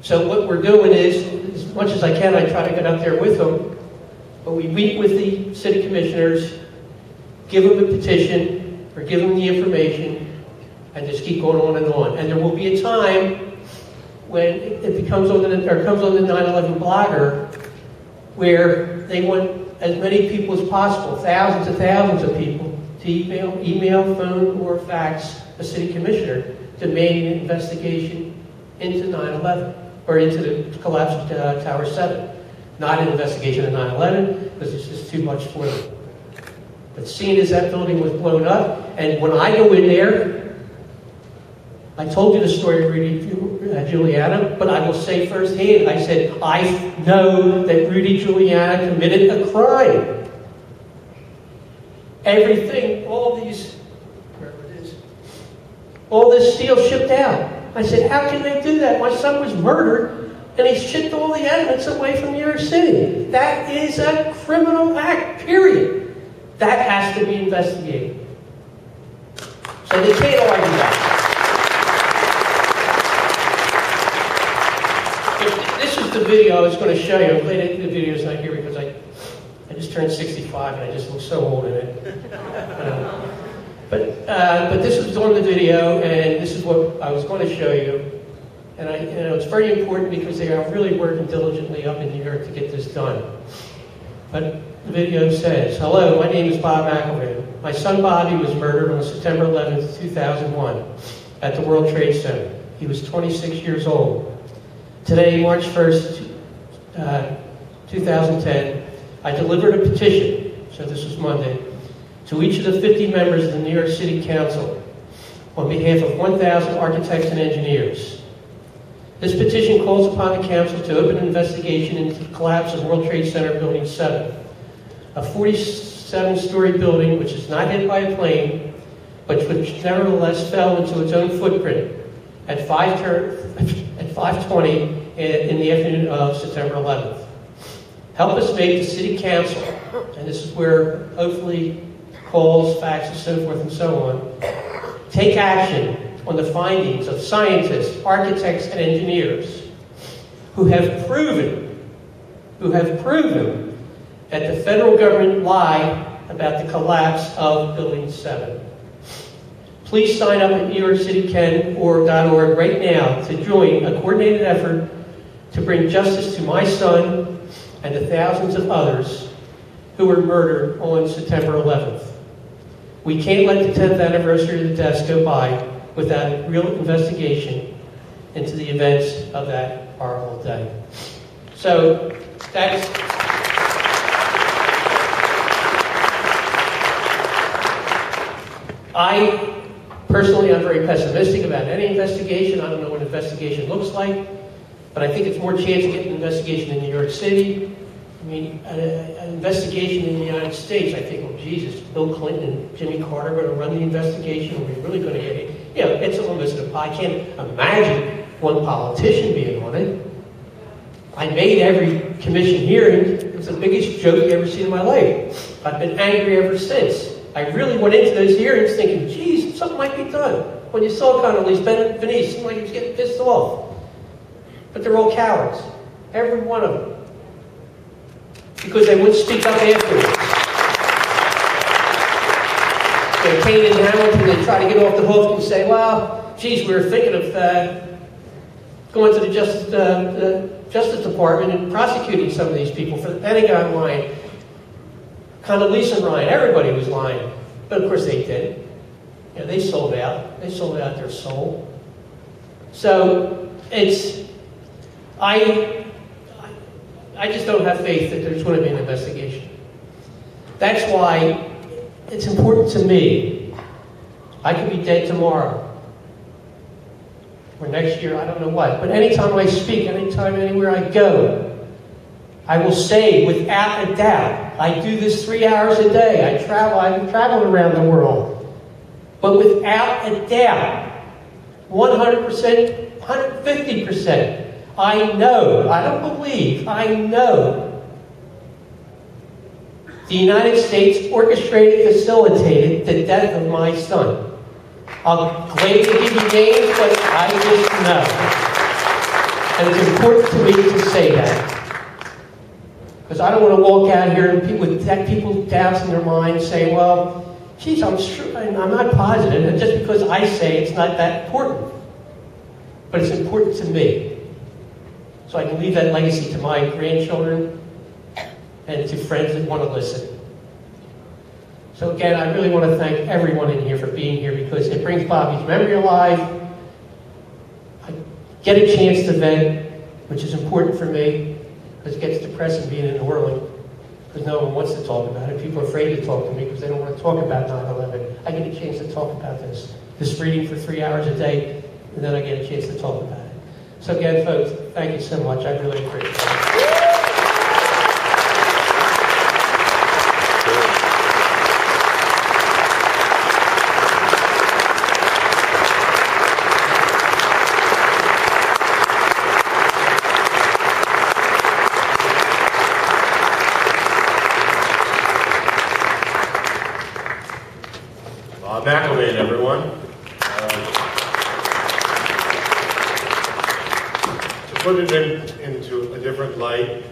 So what we're doing is, as much as I can, I try to get up there with them. But we meet with the city commissioners, give them a petition, or give them the information, and just keep going on and on. And there will be a time when it becomes on comes on the 9/11 blogger, where they want as many people as possible, thousands and thousands of people, to email, phone, or fax a city commissioner demanding an investigation into 9/11, or into the collapse of Tower 7. Not an investigation of 9/11, because it's just too much for them. But seeing as that building was blown up, and when I go in there, I told you the story of Rudy Giuliani, but I will say firsthand, I said, I know that Rudy Giuliani committed a crime. Everything, all these, wherever it is, all this steel shipped out. I said, how can they do that? My son was murdered, and he shipped all the evidence away from New York City. That is a criminal act, period. That has to be investigated. So they can't argue that. This is the video I was going to show you. I'm glad the video's not here because I just turned 65 and I just look so old in it. But this was on the video, and this is what I was going to show you. And it's very important because they are really working diligently up in New York to get this done. But the video says, hello, my name is Bob McIlvaine. My son Bobby was murdered on September 11th, 2001 at the World Trade Center. He was 26 years old. Today, March 1st, 2010, I delivered a petition, so this was Monday, to each of the 50 members of the New York City Council on behalf of 1,000 architects and engineers. This petition calls upon the Council to open an investigation into the collapse of World Trade Center Building 7, a 47-story building which is not hit by a plane, but which nevertheless fell into its own footprint at 5:20 in the afternoon of September 11th. Help us make the City Council, and this is where hopefully calls, faxes, so forth and so on, take action on the findings of scientists, architects, and engineers who have proven that the federal government lied about the collapse of Building 7. Please sign up at NewYorkCityCan.org right now to join a coordinated effort to bring justice to my son and the thousands of others who were murdered on September 11th. We can't let the 10th anniversary of the deaths go by without a real investigation into the events of that horrible day. So that's personally, I'm very pessimistic about any investigation. I don't know what an investigation looks like, but I think it's more chance of getting an investigation in New York City. I mean, an investigation in the United States, I think, oh, Jesus, Bill Clinton and Jimmy Carter are going to run the investigation. Are we really going to get it? You know, it's almost a pie. I can't imagine one politician being on it. I made every commission hearing. It's the biggest joke you ever seen in my life. I've been angry ever since. I really went into those hearings thinking, geez, something might be done. When you saw Connolly's Venice, it seemed like he was getting pissed off. But they're all cowards. Every one of them. Because they wouldn't speak up afterwards. Kane and Hamilton, they try to get off the hook and say, well, geez, we were thinking of going to the Justice Department and prosecuting some of these people for the Pentagon lying. Condoleezza lying. Everybody was lying. But of course they did. You know, they sold out. They sold out their soul. So I just don't have faith that there's going to be an investigation. That's why it's important to me. I could be dead tomorrow. Or next year, I don't know what. But anytime I speak, anytime, anywhere I go, I will say without a doubt, I do this 3 hours a day. I'm traveling around the world. But without a doubt, 100%, 150%, I know, I don't believe, I know the United States orchestrated, facilitated the death of my son. I'll gladly give you names, but I just know. And it's important important to me to say that. Because I don't want to walk out here and people doubts in their mind saying, well, geez, I'm sure, I'm not positive, and just because I say it's not that important. But it's important to me. So I can leave that legacy to my grandchildren and to friends that want to listen. So again, I really want to thank everyone in here for being here because it brings Bobby's memory alive. I get a chance to vent, which is important for me because it gets depressing being in New Orleans because no one wants to talk about it. People are afraid to talk to me because they don't want to talk about 9/11. I get a chance to talk about this reading for 3 hours a day, and then I get a chance to talk about it. So again, folks, thank you so much. I really appreciate it. McIlvaine, everyone. To put it into a different light,